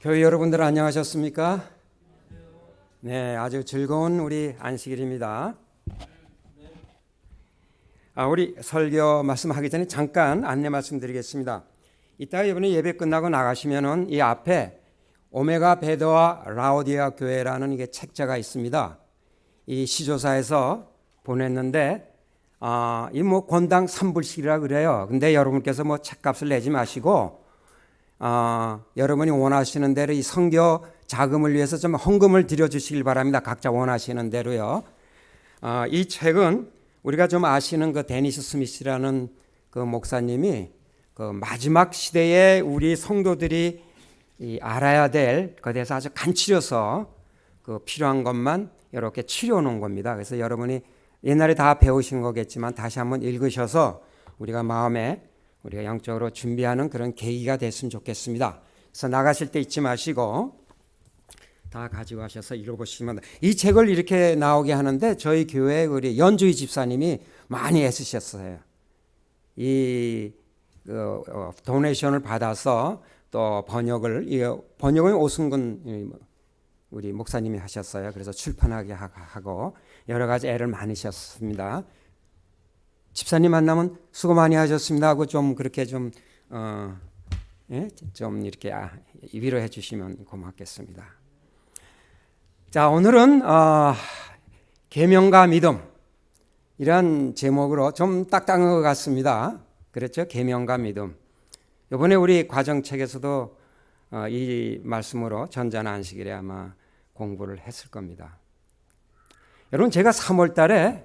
교회 여러분들 안녕하셨습니까? 네, 아주 즐거운 우리 안식일입니다. 우리 설교 말씀하기 전에 잠깐 안내 말씀드리겠습니다. 이따가 이번에 예배 끝나고 나가시면은 이 앞에 오메가 베더와 라오디아 교회라는 이게 책자가 있습니다. 이 시조사에서 보냈는데 이 뭐 권당 3불씩이라 그래요. 근데 여러분께서 뭐 책값을 내지 마시고 여러분이 원하시는 대로 이 선교 자금을 위해서 좀 헌금을 드려주시길 바랍니다. 각자 원하시는 대로요. 이 책은 우리가 좀 아시는 그 데니스 스미스라는 그 목사님이 그 마지막 시대에 우리 성도들이 알아야 될 것에 대해서 아주 간추려서 그 필요한 것만 이렇게 치료 놓은 겁니다. 그래서 여러분이 옛날에 다 배우신 거겠지만 다시 한번 읽으셔서 우리가 마음에 우리가 영적으로 준비하는 그런 계기가 됐으면 좋겠습니다. 그래서 나가실 때 잊지 마시고 다 가지고 가셔서 읽어보시면 이 책을 이렇게 나오게 하는데 저희 교회 우리 연주희 집사님이 많이 애쓰셨어요. 이 도네이션을 받아서 또 번역은 오승근 우리 목사님이 하셨어요. 그래서 출판하게 하고 여러 가지 애를 많이 쓰셨습니다. 집사님 만나면 수고 많이 하셨습니다 하고 좀 그렇게 좀 이렇게 위로해 주시면 고맙겠습니다. 자, 오늘은 계명과 믿음 이런 제목으로 좀 딱딱한 것 같습니다. 그렇죠? 계명과 믿음. 이번에 우리 과정책에서도 이 말씀으로 전자나 안식일에 아마 공부를 했을 겁니다. 여러분, 제가 3월 달에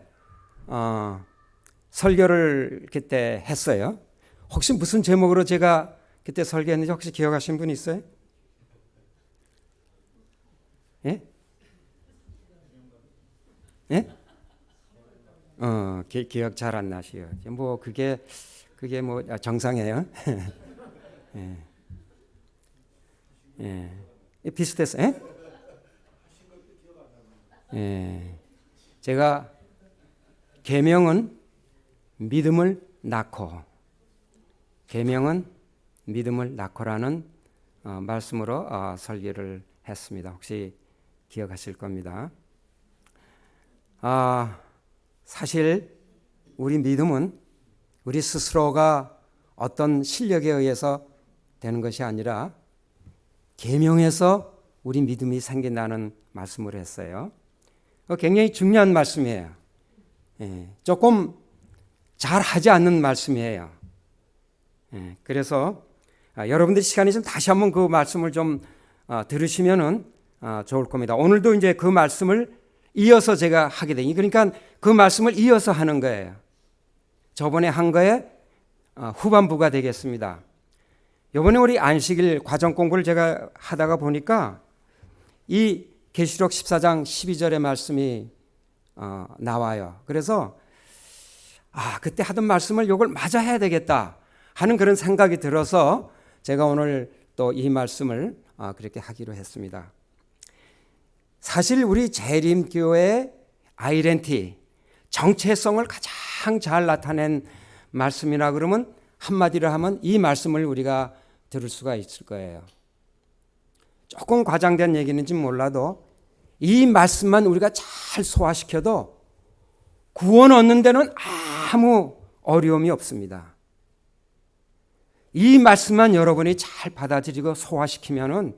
설교를 그때 했어요. 혹시 무슨 제목으로 제가 그때 설교했는지 혹시 기억하시는 분 있어요? 예? 예? 기억 잘 안 나시요. 뭐 그게 뭐 정상이에요. 예. 예. 비슷했어요. 예? 예. 제가 계명은 믿음을 낳고 계명은 믿음을 낳고라는 말씀으로 설교를 했습니다. 혹시 기억하실 겁니다. 사실 우리 믿음은 우리 스스로가 어떤 실력에 의해서 되는 것이 아니라 계명에서 우리 믿음이 생긴다는 말씀을 했어요. 굉장히 중요한 말씀이에요. 조금 잘하지 않는 말씀이에요. 그래서 여러분들이 시간이 좀 다시 한번 그 말씀을 좀 들으시면은 좋을 겁니다. 오늘도 이제 그 말씀을 이어서 제가 하게 되니 그러니까 그 말씀을 이어서 하는 거예요. 저번에 한 거에 후반부가 되겠습니다. 이번에 우리 안식일 과정 공부를 제가 하다가 보니까 이 계시록 14장 12절의 말씀이 나와요. 그래서 그때 하던 말씀을 이걸 마저 해야 되겠다 하는 그런 생각이 들어서 제가 오늘 또 이 말씀을 그렇게 하기로 했습니다. 사실 우리 재림교회의 아이덴티, 정체성을 가장 잘 나타낸 말씀이라 그러면 한마디로 하면 이 말씀을 우리가 들을 수가 있을 거예요. 조금 과장된 얘기는지 몰라도 이 말씀만 우리가 잘 소화시켜도 구원 얻는 데는 아무 어려움이 없습니다. 이 말씀만 여러분이 잘 받아들이고 소화시키면은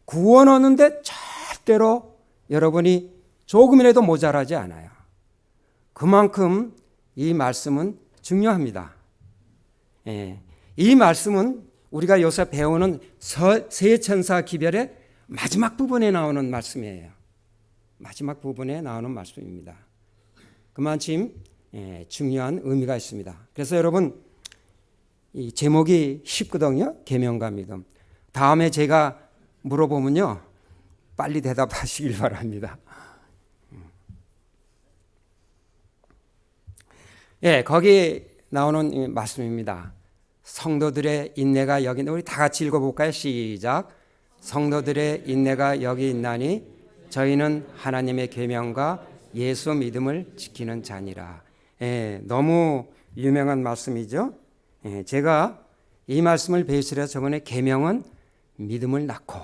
구원 얻는 데 절대로 여러분이 조금이라도 모자라지 않아요. 그만큼 이 말씀은 중요합니다. 이 말씀은 우리가 요새 배우는 세 천사 기별의 마지막 부분에 나오는 말씀이에요. 마지막 부분에 나오는 말씀입니다. 그만큼 중요한 의미가 있습니다. 그래서 여러분 이 제목이 쉽거든요. 계명과 믿음. 다음에 제가 물어보면요 빨리 대답하시길 바랍니다. 거기 나오는 말씀입니다. 성도들의 인내가 여기 있는 우리 다 같이 읽어볼까요? 시작. 성도들의 인내가 여기 있나니 저희는 하나님의 계명과 예수 믿음을 지키는 자니라. 너무 유명한 말씀이죠. 제가 이 말씀을 베이스로 해서 저번에 계명은 믿음을 낳고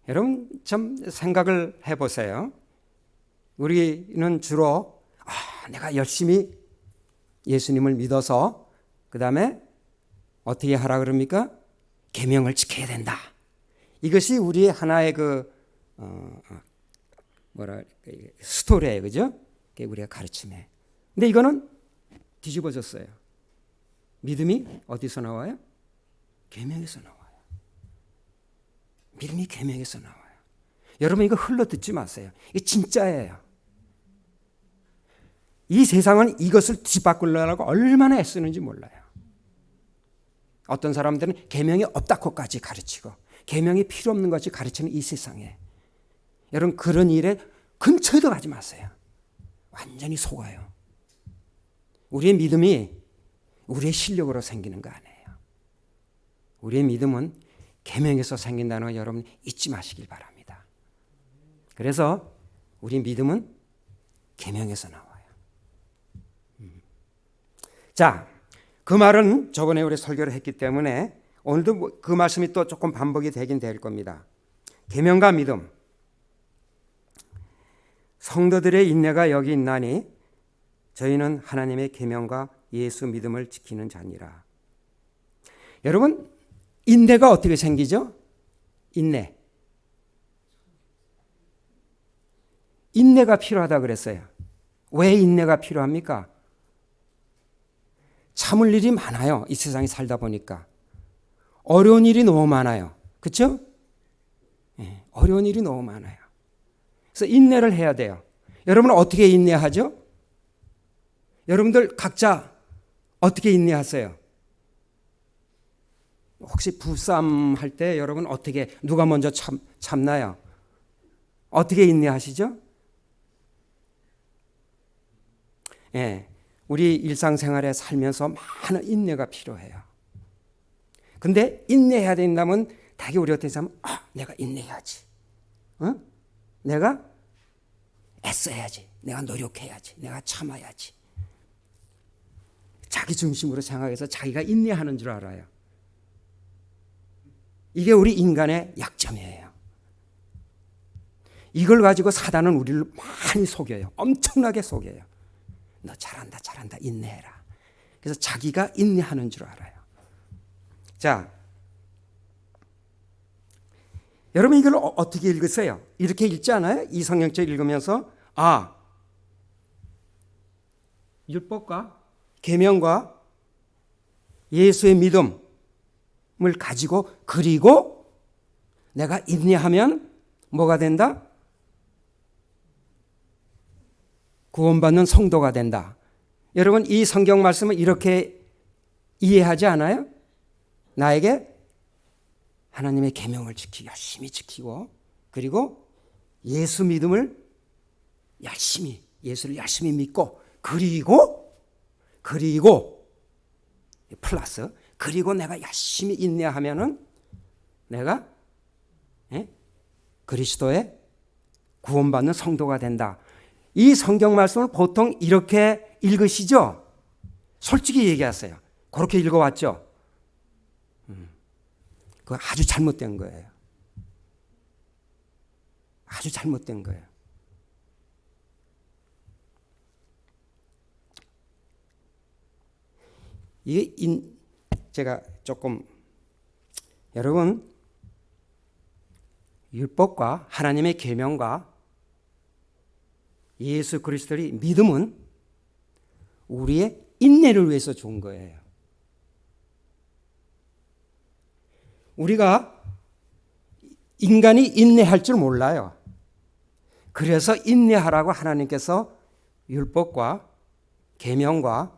여러분 좀 생각을 해보세요. 우리는 주로 내가 열심히 예수님을 믿어서 그 다음에 어떻게 하라 그럽니까? 계명을 지켜야 된다. 이것이 우리의 하나의 스토리예요, 그죠? 그게 우리가 가르침에. 근데 이거는 뒤집어졌어요. 믿음이 어디서 나와요? 계명에서 나와요. 믿음이 계명에서 나와요. 여러분 이거 흘러 듣지 마세요. 이게 진짜예요. 이 세상은 이것을 뒤바꾸려고 얼마나 애쓰는지 몰라요. 어떤 사람들은 계명이 없다고까지 가르치고 계명이 필요 없는 것이 가르치는 이 세상에 여러분 그런 일에 근처에도 가지 마세요. 완전히 속아요. 우리의 믿음이 우리의 실력으로 생기는 거 아니에요. 우리의 믿음은 계명에서 생긴다는 거 여러분 잊지 마시길 바랍니다. 그래서 우리 믿음은 계명에서 나와요. 자, 그 말은 저번에 우리 설교를 했기 때문에 오늘도 그 말씀이 또 조금 반복이 되긴 될 겁니다. 계명과 믿음. 성도들의 인내가 여기 있나니 저희는 하나님의 계명과 예수 믿음을 지키는 자니라. 여러분 인내가 어떻게 생기죠? 인내가 필요하다 그랬어요. 왜 인내가 필요합니까? 참을 일이 많아요. 이 세상에 살다 보니까. 어려운 일이 너무 많아요. 그렇죠? 네, 어려운 일이 너무 많아요. 그래서 인내를 해야 돼요. 여러분은 어떻게 인내하죠? 여러분들 각자 어떻게 인내하세요? 혹시 부싸움 할 때 여러분 어떻게 누가 먼저 참나요? 어떻게 인내하시죠? 예, 우리 일상생활에 살면서 많은 인내가 필요해요. 근데 인내해야 된다면 되게 우리 어떻게 하면 내가 인내해야지. 내가 애써야지. 내가 노력해야지. 내가 참아야지. 자기 중심으로 생각해서 자기가 인내하는 줄 알아요. 이게 우리 인간의 약점이에요. 이걸 가지고 사단은 우리를 많이 속여요. 엄청나게 속여요. 너 잘한다, 인내해라. 그래서 자기가 인내하는 줄 알아요. 자, 여러분 이걸 어떻게 읽으세요? 이렇게 읽지 않아요? 이 성경책 읽으면서 율법과 계명과 예수의 믿음을 가지고 그리고 내가 인내하면 뭐가 된다? 구원받는 성도가 된다. 여러분 이 성경 말씀을 이렇게 이해하지 않아요? 나에게 하나님의 계명을 열심히 지키고 그리고 예수 믿음을 예수를 열심히 믿고 그리고 플러스 그리고 내가 열심히 인내하면은 내가 그리스도의 구원받는 성도가 된다. 이 성경 말씀을 보통 이렇게 읽으시죠? 솔직히 얘기하세요. 그렇게 읽어왔죠? 그거 아주 잘못된 거예요. 아주 잘못된 거예요. 이게 제가 조금 여러분 율법과 하나님의 계명과 예수 그리스도의 믿음은 우리의 인내를 위해서 좋은 거예요. 우리가 인간이 인내할 줄 몰라요. 그래서 인내하라고 하나님께서 율법과 계명과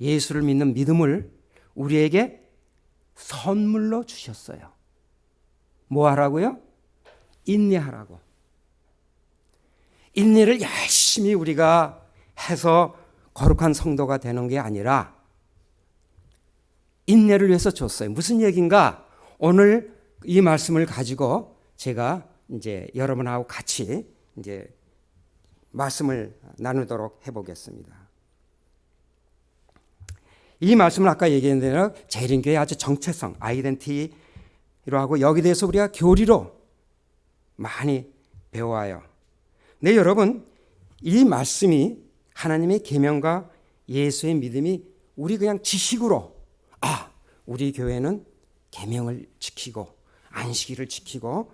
예수를 믿는 믿음을 우리에게 선물로 주셨어요. 뭐 하라고요? 인내하라고. 인내를 열심히 우리가 해서 거룩한 성도가 되는 게 아니라 인내를 위해서 줬어요. 무슨 얘기인가? 오늘 이 말씀을 가지고 제가 이제 여러분하고 같이 이제 말씀을 나누도록 해보겠습니다. 이 말씀을 아까 얘기한 대로 재림교회 아주 정체성, 아이덴티티 하고 여기 대해서 우리가 교리로 많이 배워와요. 네, 여러분, 이 말씀이 하나님의 계명과 예수의 믿음이 우리 그냥 지식으로 우리 교회는 계명을 지키고 안식일을 지키고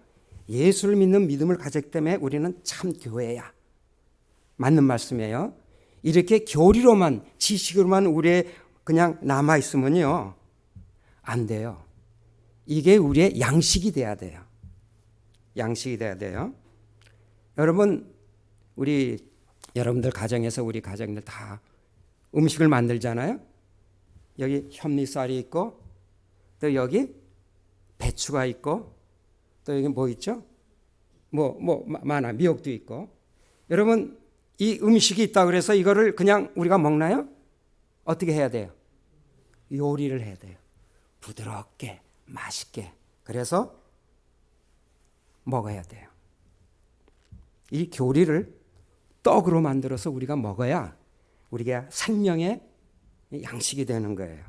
예수를 믿는 믿음을 가졌기 때문에 우리는 참 교회야. 맞는 말씀이에요. 이렇게 교리로만 지식으로만 우리의 그냥 남아 있으면요 안 돼요. 이게 우리의 양식이 돼야 돼요. 양식이 돼야 돼요. 여러분, 여러분들 가정에서 우리 가정들 다 음식을 만들잖아요. 여기 현미쌀이 있고 또 여기 배추가 있고 또 여기 뭐 있죠? 많아. 미역도 있고. 여러분, 이 음식이 있다 그래서 이거를 그냥 우리가 먹나요? 어떻게 해야 돼요? 요리를 해야 돼요. 부드럽게, 맛있게. 그래서 먹어야 돼요. 이 교리를 떡으로 만들어서 우리가 먹어야 우리가 생명의 양식이 되는 거예요.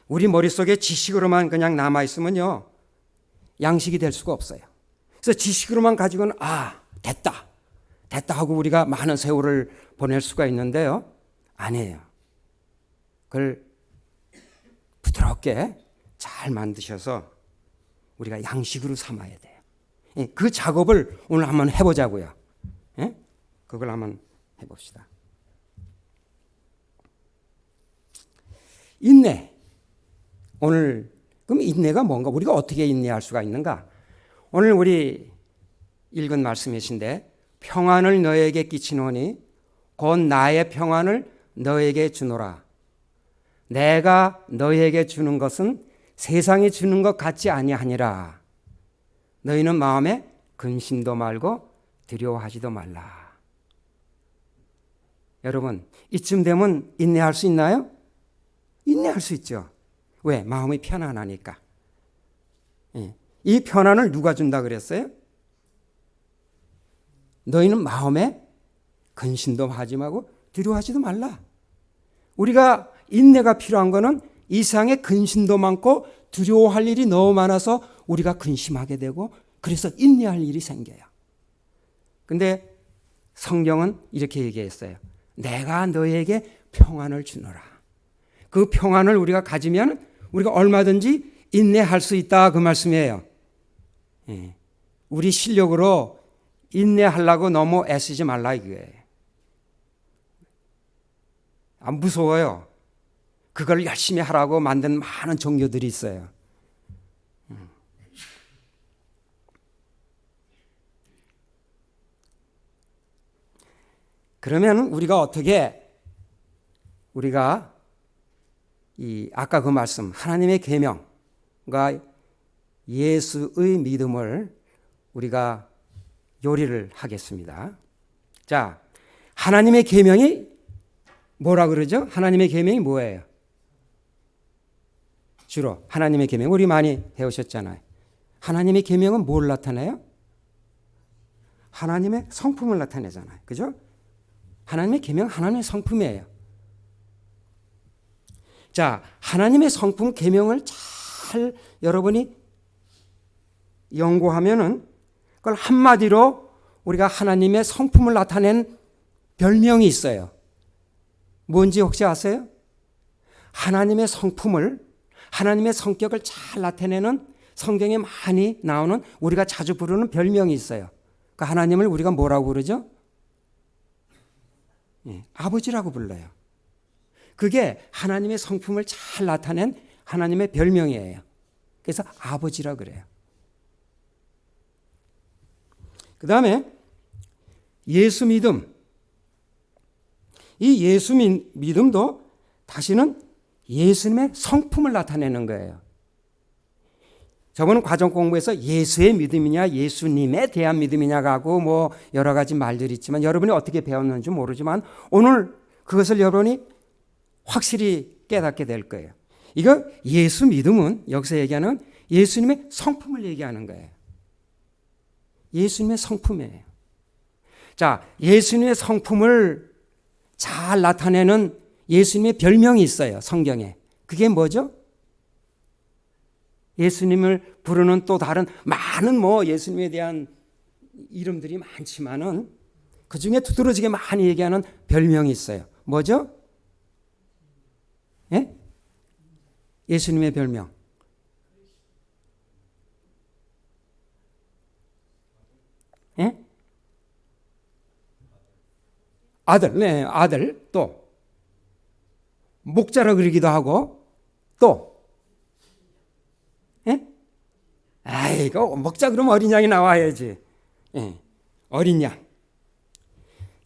우리 머릿속에 지식으로만 그냥 남아있으면요 양식이 될 수가 없어요. 그래서 지식으로만 가지고는 됐다 하고 우리가 많은 세월을 보낼 수가 있는데요, 아니에요. 그걸 부드럽게 잘 만드셔서 우리가 양식으로 삼아야 돼요. 그 작업을 오늘 한번 해보자고요. 그걸 한번 해봅시다. 인내. 오늘 그럼 인내가 뭔가? 우리가 어떻게 인내할 수가 있는가? 오늘 우리 읽은 말씀이신데 평안을 너에게 끼치노니 곧 나의 평안을 너에게 주노라. 내가 너에게 주는 것은 세상이 주는 것 같지 아니하니라. 너희는 마음에 근심도 말고 두려워하지도 말라. 여러분, 이쯤 되면 인내할 수 있나요? 인내할 수 있죠. 왜? 마음이 편안하니까. 이 편안을 누가 준다 그랬어요? 너희는 마음에 근심도 하지 말고 두려워하지도 말라. 우리가 인내가 필요한 거는 이 세상에 근심도 많고 두려워할 일이 너무 많아서 우리가 근심하게 되고 그래서 인내할 일이 생겨요. 근데 성경은 이렇게 얘기했어요. 내가 너에게 평안을 주노라. 그 평안을 우리가 가지면 우리가 얼마든지 인내할 수 있다, 그 말씀이에요. 우리 실력으로 인내하려고 너무 애쓰지 말라 이거예요. 안 무서워요. 그걸 열심히 하라고 만든 많은 종교들이 있어요. 그러면 우리가 아까 그 말씀 하나님의 계명과 예수의 믿음을 우리가 요리를 하겠습니다. 자, 하나님의 계명이 뭐라 그러죠? 하나님의 계명이 뭐예요? 주로 하나님의 계명 우리 많이 배우셨잖아요. 하나님의 계명은 뭘 나타내요? 하나님의 성품을 나타내잖아요. 그죠? 하나님의 계명 하나님의 성품이에요. 자, 하나님의 성품 계명을 잘 여러분이 연구하면은 그걸 한마디로 우리가 하나님의 성품을 나타낸 별명이 있어요. 뭔지 혹시 아세요? 하나님의 성품을, 하나님의 성격을 잘 나타내는 성경에 많이 나오는 우리가 자주 부르는 별명이 있어요. 그 하나님을 우리가 뭐라고 부르죠? 아버지라고 불러요. 그게 하나님의 성품을 잘 나타낸 하나님의 별명이에요. 그래서 아버지라 그래요. 그 다음에 예수 믿음. 이 예수 믿음도 다시는 예수님의 성품을 나타내는 거예요. 저번 과정 공부에서 예수의 믿음이냐 예수님에 대한 믿음이냐가 하고 뭐 여러 가지 말들이 있지만 여러분이 어떻게 배웠는지 모르지만 오늘 그것을 여러분이 확실히 깨닫게 될 거예요. 이거 예수 믿음은 여기서 얘기하는 예수님의 성품을 얘기하는 거예요. 예수님의 성품이에요. 자, 예수님의 성품을 잘 나타내는 예수님의 별명이 있어요. 성경에. 그게 뭐죠? 예수님을 부르는 또 다른 많은 예수님에 대한 이름들이 많지만은 그 중에 두드러지게 많이 얘기하는 별명이 있어요. 뭐죠? 예? 예수님의 별명. 예? 아들, 네, 아들. 또 목자라 그러기도 하고 또 예? 아이고 목자 그러면 어린 양이 나와야지. 예, 어린 양.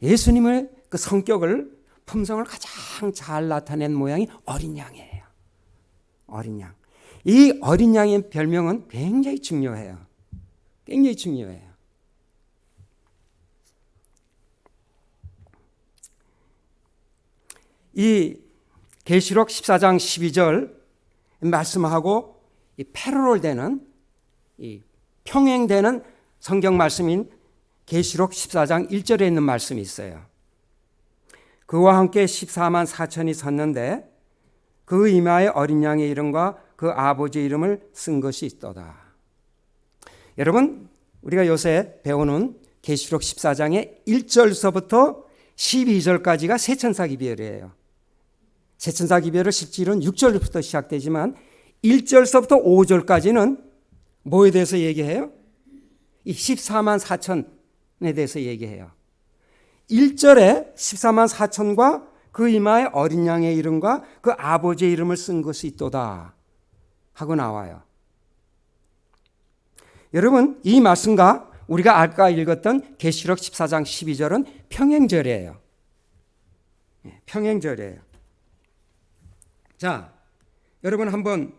예수님의 그 성격을 품성을 가장 잘 나타낸 모양이 어린 양이에요. 어린 양. 이 어린 양의 별명은 굉장히 중요해요. 굉장히 중요해요. 이 계시록 14장 12절 말씀하고 이 패러롤되는 이 평행되는 성경 말씀인 계시록 14장 1절에 있는 말씀이 있어요. 그와 함께 14만 4천이 섰는데 그 이마에 어린 양의 이름과 그 아버지 이름을 쓴 것이 있도다. 여러분, 우리가 요새 배우는 계시록 14장의 1절서부터 12절까지가 세천사 기별이에요. 세천사 기별은 실질은 6절부터 시작되지만 1절서부터 5절까지는 뭐에 대해서 얘기해요? 이 14만 4천에 대해서 얘기해요. 1절에 14만 4천과 그 이마에 어린 양의 이름과 그 아버지의 이름을 쓴 것이 있도다 하고 나와요. 여러분, 이 말씀과 우리가 아까 읽었던 계시록 14장 12절은 평행절이에요. 평행절이에요. 자, 여러분 한번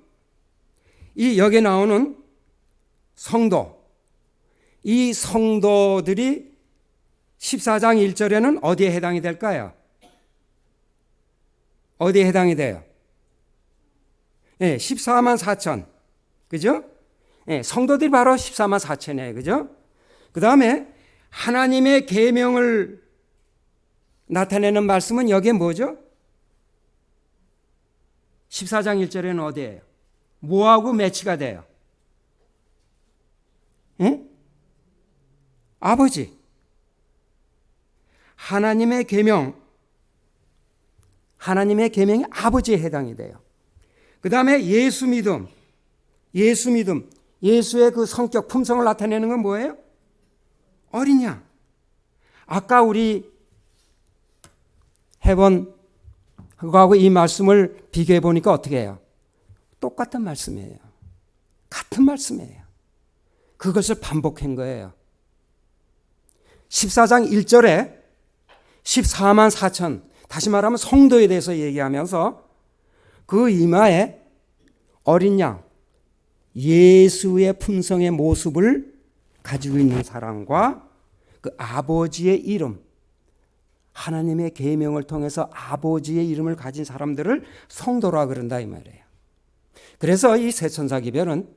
이 여기에 나오는 성도, 이 성도들이 14장 1절에는 어디에 해당이 될까요? 어디에 해당이 돼요? 14만 4천. 그죠? 성도들이 바로 14만 4천이에요. 그죠? 그 다음에 하나님의 계명을 나타내는 말씀은 여기에 뭐죠? 14장 1절에는 어디예요? 뭐하고 매치가 돼요? 아버지. 하나님의 계명이 아버지에 해당이 돼요. 그 다음에 예수 믿음, 예수의 그 성격, 품성을 나타내는 건 뭐예요? 어린 양. 아까 우리 해본 그거하고 이 말씀을 비교해 보니까 어떻게 해요? 똑같은 말씀이에요. 같은 말씀이에요. 그것을 반복한 거예요. 14장 1절에 14만 4천, 다시 말하면 성도에 대해서 얘기하면서 그 이마에 어린 양, 예수의 품성의 모습을 가지고 있는 사람과 그 아버지의 이름, 하나님의 계명을 통해서 아버지의 이름을 가진 사람들을 성도라 그런다 이 말이에요. 그래서 이 세천사 기별은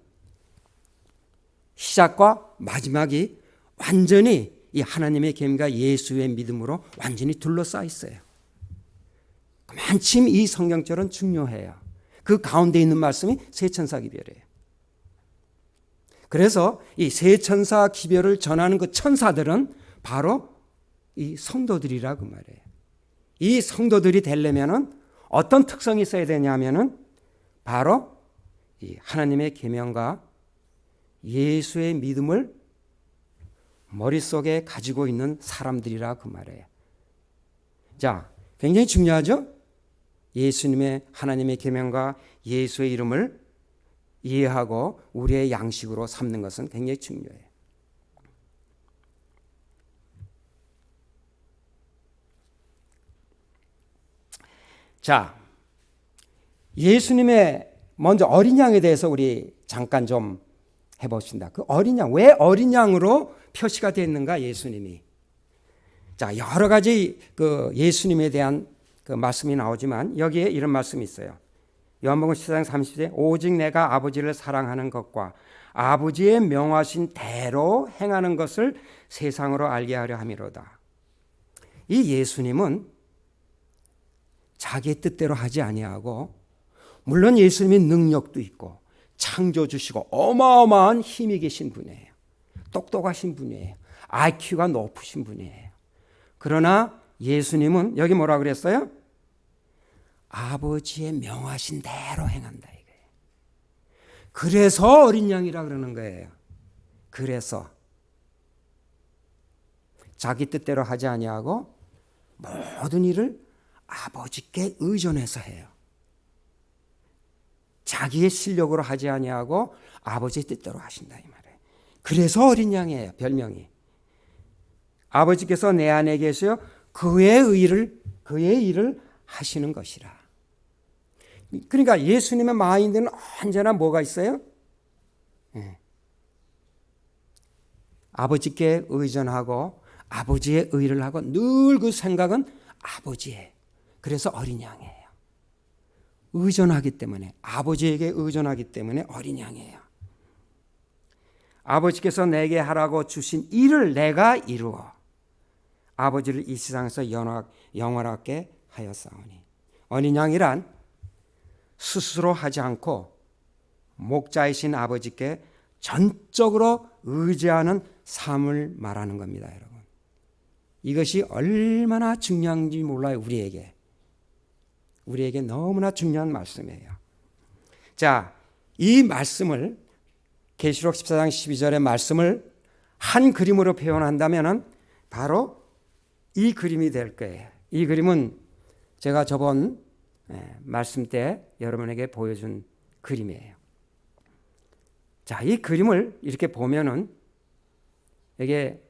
시작과 마지막이 완전히 이 하나님의 계명과 예수의 믿음으로 완전히 둘러싸여 있어요. 그만큼 이 성경절은 중요해요. 그 가운데 있는 말씀이 세천사 기별이에요. 그래서 이 세천사 기별을 전하는 그 천사들은 바로 이 성도들이라고 말해요. 이 성도들이 되려면은 어떤 특성이 있어야 되냐면은 바로 이 하나님의 계명과 예수의 믿음을 머릿속에 가지고 있는 사람들이라 그 말이에요. 자, 굉장히 중요하죠? 예수님의 하나님의 계명과 예수의 이름을 이해하고 우리의 양식으로 삼는 것은 굉장히 중요해요. 자, 예수님의 먼저 어린 양에 대해서 우리 잠깐 좀 해봅시다. 그 어린 양, 왜 어린 양으로 표시가 되었는가 예수님이. 자, 여러 가지 그 예수님에 대한 그 말씀이 나오지만 여기에 이런 말씀이 있어요. 요한복음 14장 30절 오직 내가 아버지를 사랑하는 것과 아버지의 명하신 대로 행하는 것을 세상으로 알게 하려 함이로다. 이 예수님은 자기의 뜻대로 하지 아니하고 물론 예수님의 능력도 있고 창조주시고 어마어마한 힘이 계신 분이에요. 똑똑하신 분이에요. IQ가 높으신 분이에요. 그러나 예수님은 여기 뭐라 그랬어요? 아버지의 명하신 대로 행한다 이거예요. 그래서 어린 양이라 그러는 거예요. 그래서 자기 뜻대로 하지 아니하고 모든 일을 아버지께 의존해서 해요. 자기의 실력으로 하지 아니하고 아버지의 뜻대로 하신다 이 말이에요. 그래서 어린 양이에요. 별명이. 아버지께서 내 안에 계셔 그의 일을 하시는 것이라. 그러니까 예수님의 마인드는 언제나 뭐가 있어요? 아버지께 의존하고 아버지의 의를 하고 늘 그 생각은 아버지의. 그래서 어린 양이에요. 의존하기 때문에 아버지에게 의존하기 때문에 어린 양이에요. 아버지께서 내게 하라고 주신 일을 내가 이루어 아버지를 이 세상에서 영원하게 하였사오니. 어린 양이란 스스로 하지 않고 목자이신 아버지께 전적으로 의지하는 삶을 말하는 겁니다, 여러분. 이것이 얼마나 중요한지 몰라요, 우리에게 너무나 중요한 말씀이에요. 자, 이 말씀을 계시록 14장 12절의 말씀을 한 그림으로 표현한다면 바로 이 그림이 될 거예요. 이 그림은 제가 저번 말씀 때 여러분에게 보여준 그림이에요. 자, 이 그림을 이렇게 보면은 이게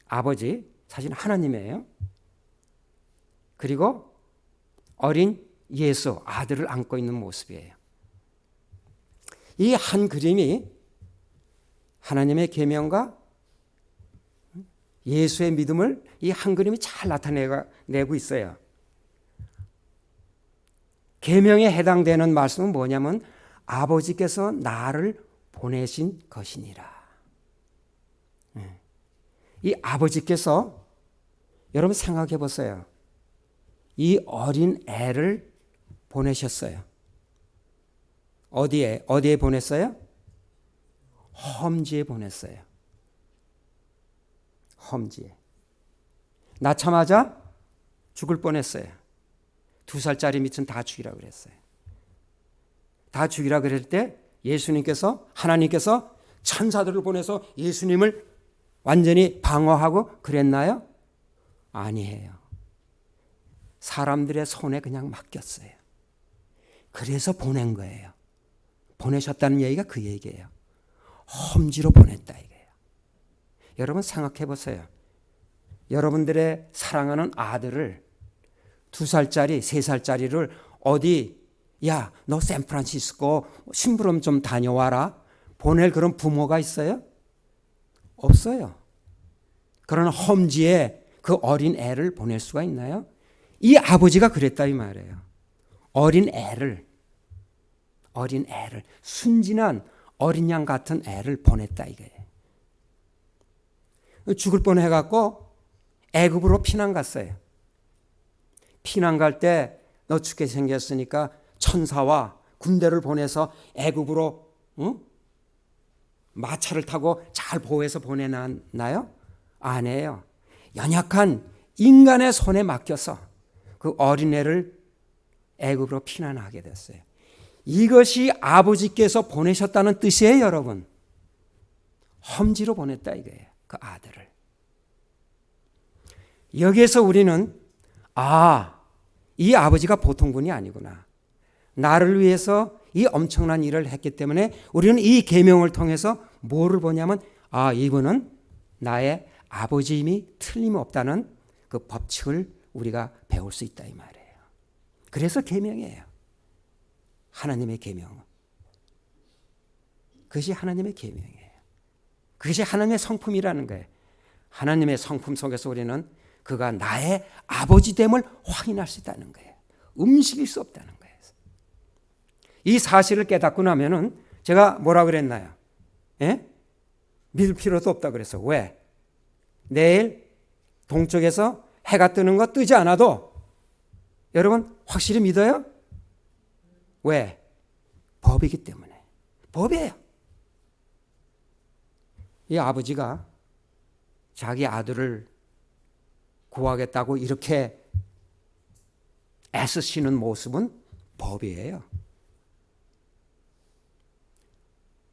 아버지, 사실 하나님이에요. 그리고 어린 예수, 아들을 안고 있는 모습이에요. 이 한 그림이 하나님의 계명과 예수의 믿음을 이 한 그림이 잘 나타내고 있어요. 계명에 해당되는 말씀은 뭐냐면 아버지께서 나를 보내신 것이니라. 이 아버지께서 여러분 생각해 보세요. 이 어린 애를 보내셨어요. 어디에 보냈어요? 험지에 보냈어요. 험지에. 낳자마자 죽을 뻔했어요. 2살짜리 밑은 다 죽이라고 그랬어요. 다 죽이라고 그럴 때 하나님께서 천사들을 보내서 예수님을 완전히 방어하고 그랬나요? 아니에요. 사람들의 손에 그냥 맡겼어요. 그래서 보낸 거예요. 보내셨다는 얘기가 그 얘기예요. 험지로 보냈다 이거예요. 여러분 생각해 보세요. 여러분들의 사랑하는 아들을 2살짜리, 3살짜리를 어디 야, 너 샌프란시스코 심부름 좀 다녀와라 보낼 그런 부모가 있어요? 없어요. 그러나 험지에 그 어린 애를 보낼 수가 있나요? 이 아버지가 그랬다 이 말이에요. 어린 애를 순진한 어린 양 같은 애를 보냈다 이거예요. 죽을 뻔해갖고 애굽으로 피난 갔어요. 피난 갈 때 너 죽게 생겼으니까 천사와 군대를 보내서 애굽으로 마차를 타고 잘 보호해서 보내놨나요? 아니에요. 연약한 인간의 손에 맡겨서 그 어린애를 애굽으로 피난하게 됐어요. 이것이 아버지께서 보내셨다는 뜻이에요, 여러분. 험지로 보냈다 이거예요. 그 아들을. 여기에서 우리는 이 아버지가 보통 분이 아니구나. 나를 위해서 이 엄청난 일을 했기 때문에 우리는 이 계명을 통해서 뭐를 보냐면 이분은 나의 아버지임이 틀림없다는 그 법칙을 우리가 배울 수 있다 이 말이에요. 그래서 계명이에요. 하나님의 계명. 그것이 하나님의 계명이에요. 그것이 하나님의 성품이라는 거예요. 하나님의 성품 속에서 우리는 그가 나의 아버지됨을 확인할 수 있다는 거예요. 음식일 수 없다는 거예요. 이 사실을 깨닫고 나면은 제가 뭐라 그랬나요? 믿을 필요도 없다 그랬어. 왜? 내일 동쪽에서 해가 뜨는 거 뜨지 않아도 여러분 확실히 믿어요? 왜? 법이기 때문에. 법이에요. 이 아버지가 자기 아들을 구하겠다고 이렇게 애쓰시는 모습은 법이에요.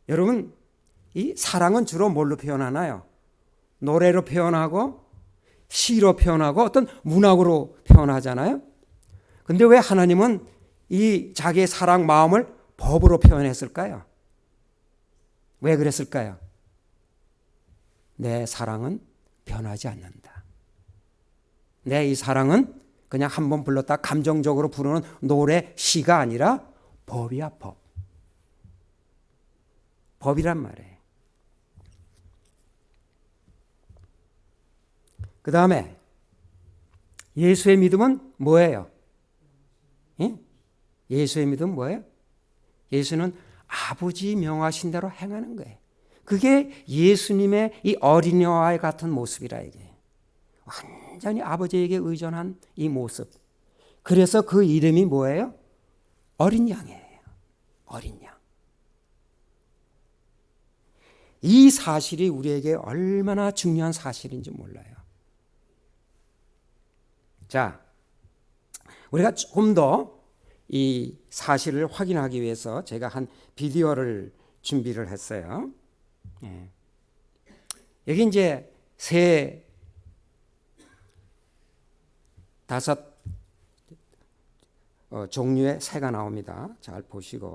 여러분, 이 사랑은 주로 뭘로 표현하나요? 노래로 표현하고 시로 표현하고 어떤 문학으로 표현하잖아요. 근데 왜 하나님은 이 자기의 사랑 마음을 법으로 표현했을까요? 왜 그랬을까요? 내 사랑은 변하지 않는다. 내 이 사랑은 그냥 한번 불렀다 감정적으로 부르는 노래, 시가 아니라 법이야, 법. 법이란 말이에요. 그 다음에 예수의 믿음은 뭐예요? 예? 예수의 믿음은 뭐예요? 예수는 아버지 명하신 대로 행하는 거예요. 그게 예수님의 이 어린이와 같은 모습이라 이게. 완전히 아버지에게 의존한 이 모습. 그래서 그 이름이 뭐예요? 어린 양이에요. 어린 양. 이 사실이 우리에게 얼마나 중요한 사실인지 몰라요. 자, 우리가 조금 더 이 사실을 확인하기 위해서 제가 한 비디오를 준비를 했어요. 예. 여기 이제 새 5 종류의 새가 나옵니다. 잘 보시고.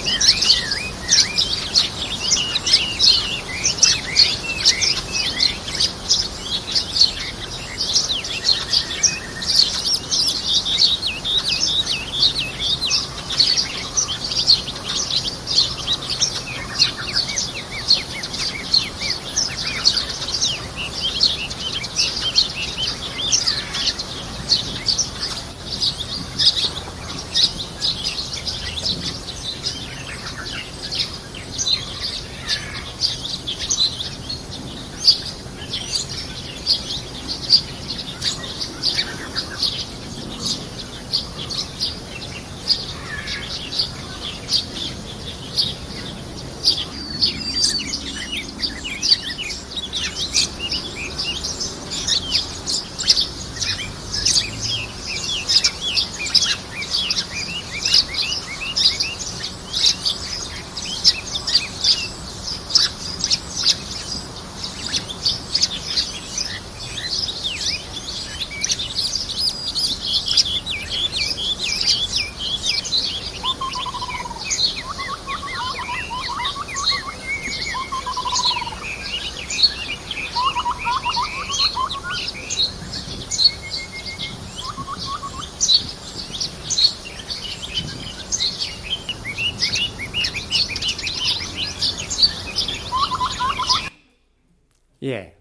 예,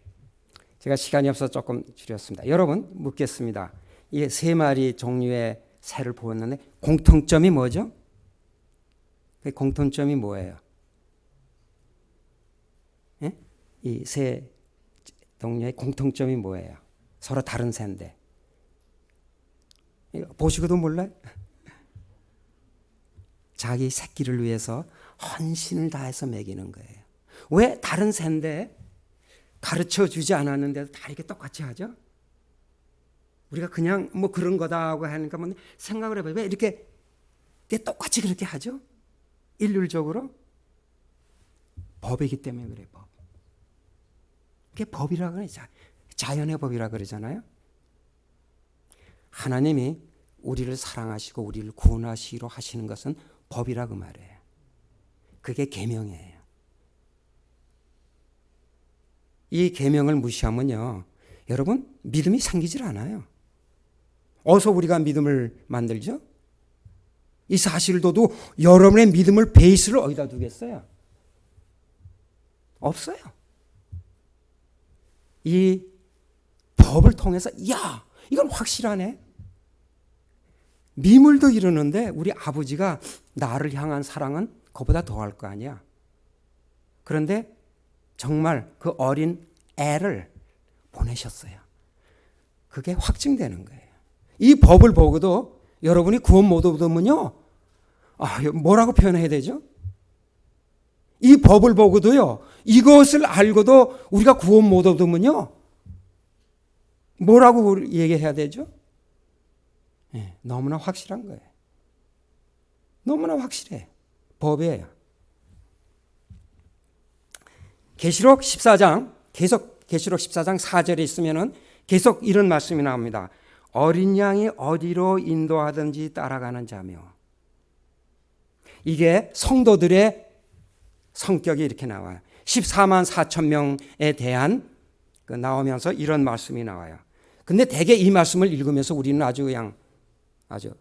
제가 시간이 없어서 조금 줄였습니다. 여러분 묻겠습니다. 이 세 마리 종류의 새를 보았는데 공통점이 뭐죠? 그 공통점이 뭐예요? 예? 이 세 종류의 공통점이 뭐예요? 서로 다른 새인데 보시고도 몰라요? 자기 새끼를 위해서 헌신을 다해서 먹이는 거예요. 왜 다른 새인데 가르쳐 주지 않았는데도 다 이렇게 똑같이 하죠? 우리가 그냥 뭐 그런 거다 하고 하니까 뭐 생각을 해봐요. 왜 이렇게 똑같이 그렇게 하죠? 일률적으로? 법이기 때문에 그래, 법. 그게 법이라고 그래. 자연의 법이라고 그러잖아요. 하나님이 우리를 사랑하시고 우리를 구원하시기로 하시는 것은 법이라고 말해요. 그게 계명이에요. 이 계명을 무시하면요, 여러분 믿음이 생기질 않아요. 어디서 우리가 믿음을 만들죠? 이 사실을 둬도 여러분의 믿음을 베이스를 어디다 두겠어요? 없어요. 이 법을 통해서 야, 이건 확실하네. 미물도 이러는데 우리 아버지가 나를 향한 사랑은 그보다 더할 거 아니야. 그런데 정말 그 어린 애를 보내셨어요. 그게 확증되는 거예요. 이 법을 보고도 여러분이 구원 못 얻으면요, 뭐라고 표현해야 되죠? 이 법을 보고도요, 이것을 알고도 우리가 구원 못 얻으면요, 뭐라고 얘기해야 되죠? 네, 너무나 확실한 거예요. 너무나 확실해. 법이에요. 계시록 14장, 계속 계시록 14장 4절에 있으면은 계속 이런 말씀이 나옵니다. 어린 양이 어디로 인도하든지 따라가는 자며. 이게 성도들의 성격이 이렇게 나와요. 14만 4천 명에 대한 나오면서 이런 말씀이 나와요. 근데 대개 이 말씀을 읽으면서 우리는 아주 그냥 아주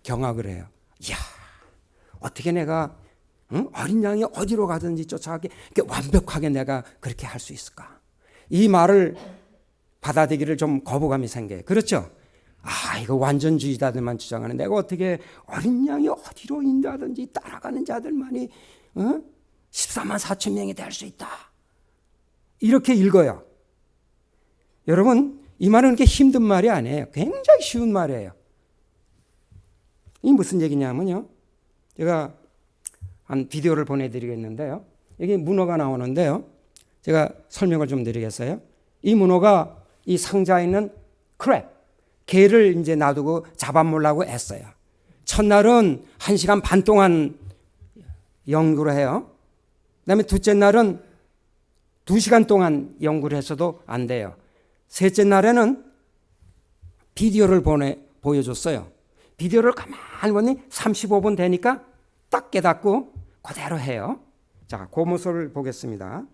경악을 해요. 이야, 어떻게 내가 어린 양이 어디로 가든지 쫓아가게 완벽하게 내가 그렇게 할 수 있을까? 이 말을 받아들이기를 좀 거부감이 생겨요. 그렇죠? 아, 이거 완전주의자들만 주장하는, 내가 어떻게 어린 양이 어디로 인도하든지 따라가는 자들만이 14만 4천 명이 될 수 있다. 이렇게 읽어요. 여러분, 이 말은 그렇게 힘든 말이 아니에요. 굉장히 쉬운 말이에요. 이 무슨 얘기냐면요, 제가 한 비디오를 보내드리겠는데요, 여기 문어가 나오는데요, 제가 설명을 좀 드리겠어요. 이 문어가 이 상자에 있는 크랩, 개를 이제 놔두고 잡아먹으려고 애써요. 첫날은 1시간 반 동안 연구를 해요. 그다음에 둘째 날은 2시간 동안 연구를 했어도 안 돼요. 셋째 날에는 비디오를 보여줬어요. 비디오를 가만히 보니 35분 되니까 딱 깨닫고 그대로 해요. 자, 그 모습을 보겠습니다.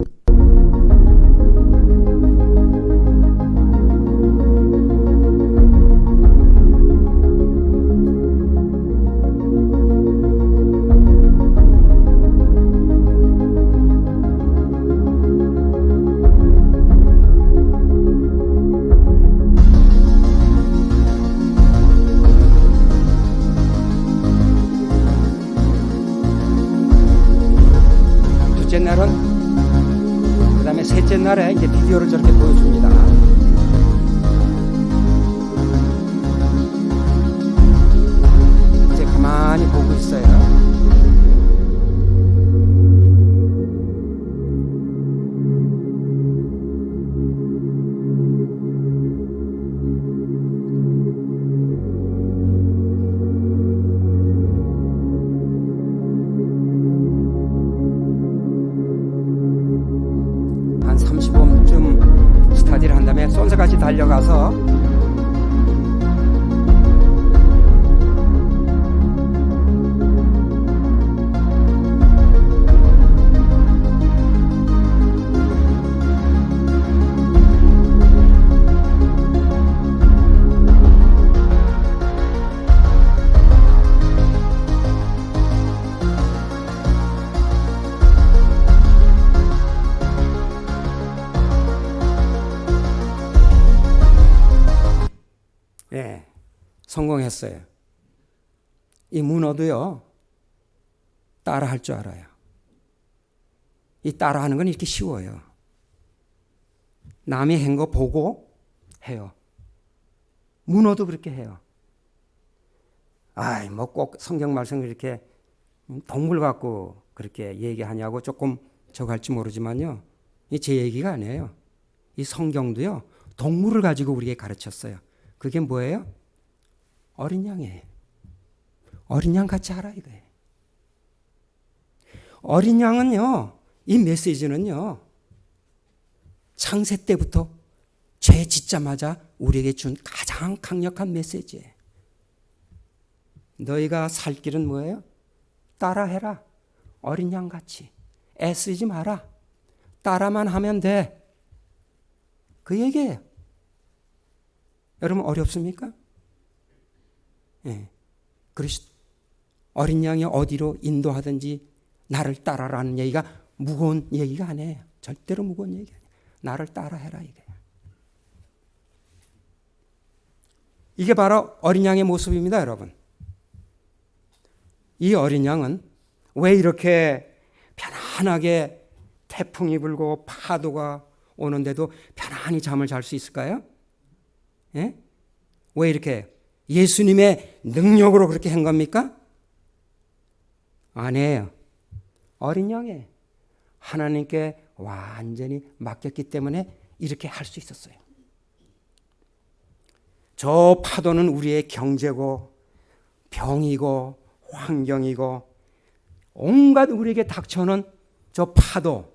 둘째 날은, 그 다음에 셋째 날에 이제 비디오를 저렇게 보여줍니다. 이제 가만히 보고 있어요. 한 30분쯤 스타디를 한 다음에 손석같이 달려가서 성공했어요. 이 문어도요, 따라할 줄 알아요. 이 따라하는 건 이렇게 쉬워요. 남이 한 거 보고 해요. 문어도 그렇게 해요. 아이, 뭐 꼭 성경 말씀을 이렇게 동물 갖고 그렇게 얘기하냐고 조금 저거 할지 모르지만요, 이 제 얘기가 아니에요. 이 성경도요, 동물을 가지고 우리에게 가르쳤어요. 그게 뭐예요? 어린 양이에요. 어린 양 같이 하라 이거예요. 어린 양은요, 이 메시지는요, 창세 때부터 죄 짓자마자 우리에게 준 가장 강력한 메시지예요. 너희가 살 길은 뭐예요? 따라해라. 어린 양 같이. 애쓰지 마라. 따라만 하면 돼. 그 얘기예요. 여러분, 어렵습니까? 예. 어린 양이 어디로 인도하든지 나를 따라라는 얘기가 무거운 얘기가 아니에요. 절대로 무거운 얘기가 아니에요. 나를 따라해라 이게. 이게 바로 어린 양의 모습입니다, 여러분. 이 어린 양은 왜 이렇게 편안하게 태풍이 불고 파도가 오는데도 편안히 잠을 잘 수 있을까요? 예? 왜 이렇게 예수님의 능력으로 그렇게 한 겁니까? 아니에요. 어린 양이에요. 하나님께 완전히 맡겼기 때문에 이렇게 할 수 있었어요. 저 파도는 우리의 경제고 병이고 환경이고 온갖 우리에게 닥쳐오는 저 파도,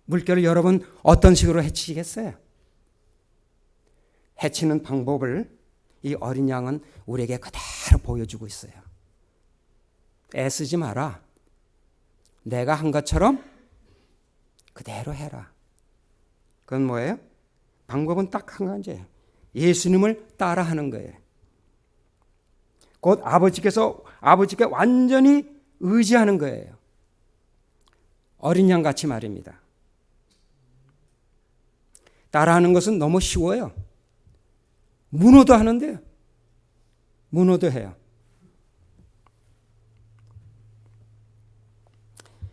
물결을 여러분 어떤 식으로 해치겠어요? 해치는 방법을 이 어린 양은 우리에게 그대로 보여주고 있어요. 애쓰지 마라. 내가 한 것처럼 그대로 해라. 그건 뭐예요? 방법은 딱 한 가지예요. 예수님을 따라하는 거예요. 곧 아버지께 완전히 의지하는 거예요. 어린 양 같이 말입니다. 따라하는 것은 너무 쉬워요. 문어도 하는데요. 문어도 해요.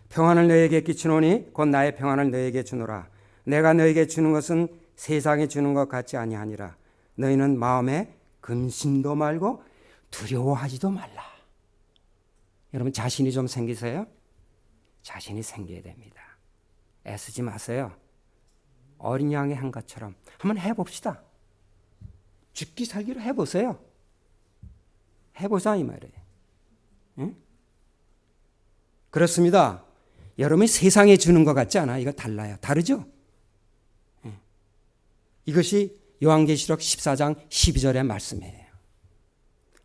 평안을 너에게 끼치노니 곧 나의 평안을 너에게 주노라. 내가 너에게 주는 것은 세상에 주는 것 같지 아니하니라. 너희는 마음에 근심도 말고 두려워하지도 말라. 여러분 자신이 좀 생기세요? 자신이 생겨야 됩니다. 애쓰지 마세요. 어린 양이 한 것처럼 한번 해봅시다. 죽기 살기로 해보세요. 해보자 이 말이에요. 응? 그렇습니다. 여러분이 세상에 주는 것 같지 않아요? 이거 달라요. 다르죠? 응. 이것이 요한계시록 14장 12절의 말씀이에요.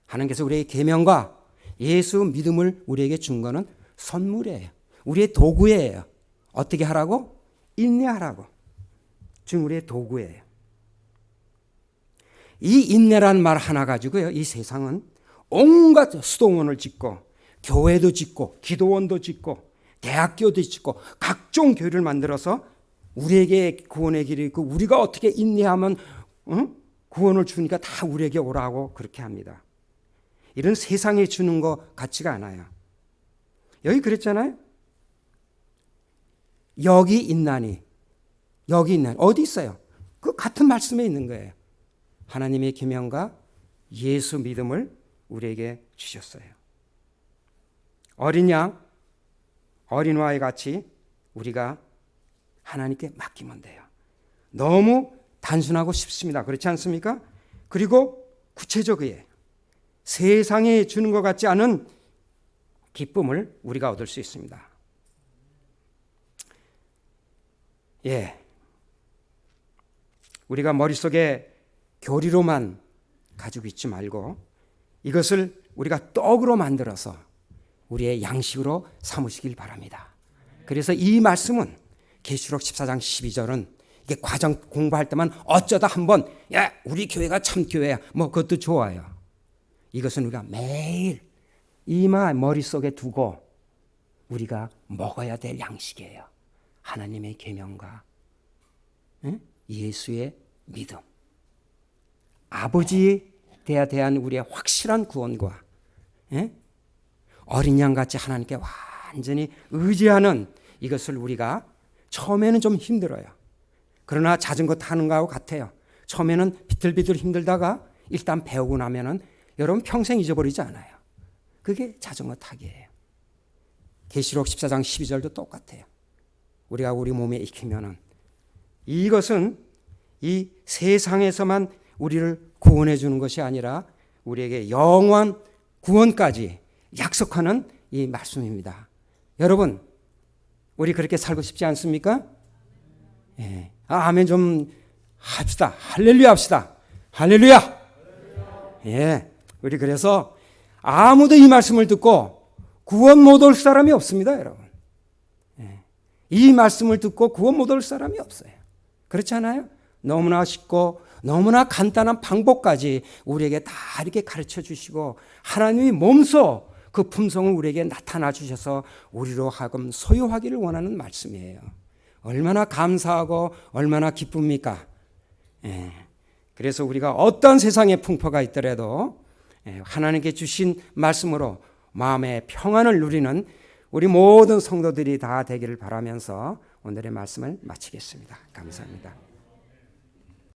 하나님께서 우리의 계명과 예수 믿음을 우리에게 준 것은 선물이에요. 우리의 도구예요. 어떻게 하라고? 인내하라고. 준 우리의 도구예요. 이 인내라는 말 하나 가지고요. 이 세상은 온갖 수동원을 짓고 교회도 짓고 기도원도 짓고 대학교도 짓고 각종 교회를 만들어서 우리에게 구원의 길이 있고 우리가 어떻게 인내하면 구원을 주니까 다 우리에게 오라고 그렇게 합니다. 이런 세상에 주는 거 같지가 않아요. 여기 그랬잖아요. 여기 있나니 어디 있어요? 그 같은 말씀에 있는 거예요. 하나님의 계명과 예수 믿음을 우리에게 주셨어요. 어린 양, 어린 아이 같이 우리가 하나님께 맡기면 돼요. 너무 단순하고 쉽습니다. 그렇지 않습니까? 그리고 구체적이에요. 세상에 주는 것 같지 않은 기쁨을 우리가 얻을 수 있습니다. 예. 우리가 머릿속에 교리로만 가지고 있지 말고 이것을 우리가 떡으로 만들어서 우리의 양식으로 삼으시길 바랍니다. 그래서 이 말씀은 계시록 14장 12절은 이게 과정 공부할 때만 어쩌다 한번 야 우리 교회가 참 교회야 뭐 그것도 좋아요. 이것은 우리가 매일 이마 머릿속에 두고 우리가 먹어야 될 양식이에요. 하나님의 계명과 예수의 믿음, 아버지에 대한 우리의 확실한 구원과 어린 양같이 하나님께 완전히 의지하는 이것을 우리가 처음에는 좀 힘들어요. 그러나 자전거 타는 거하고 같아요. 처음에는 비틀비틀 힘들다가 일단 배우고 나면은 여러분 평생 잊어버리지 않아요. 그게 자전거 타기예요. 계시록 14장 12절도 똑같아요. 우리가 우리 몸에 익히면은 이것은 이 세상에서만 우리를 구원해 주는 것이 아니라 우리에게 영원 구원까지 약속하는 이 말씀입니다. 여러분, 우리 그렇게 살고 싶지 않습니까? 예. 아멘 좀 합시다. 할렐루야 합시다. 할렐루야. 예. 우리 그래서 아무도 이 말씀을 듣고 구원 못 올 사람이 없습니다, 여러분. 예. 이 말씀을 듣고 구원 못 올 사람이 없어요. 그렇지 않아요? 너무나 쉽고 너무나 간단한 방법까지 우리에게 다 이렇게 가르쳐 주시고 하나님이 몸소 그 품성을 우리에게 나타나 주셔서 우리로 하여금 소유하기를 원하는 말씀이에요. 얼마나 감사하고 얼마나 기쁩니까? 예. 그래서 우리가 어떤 세상의 풍파가 있더라도 하나님께 주신 말씀으로 마음의 평안을 누리는 우리 모든 성도들이 다 되기를 바라면서 오늘의 말씀을 마치겠습니다. 감사합니다.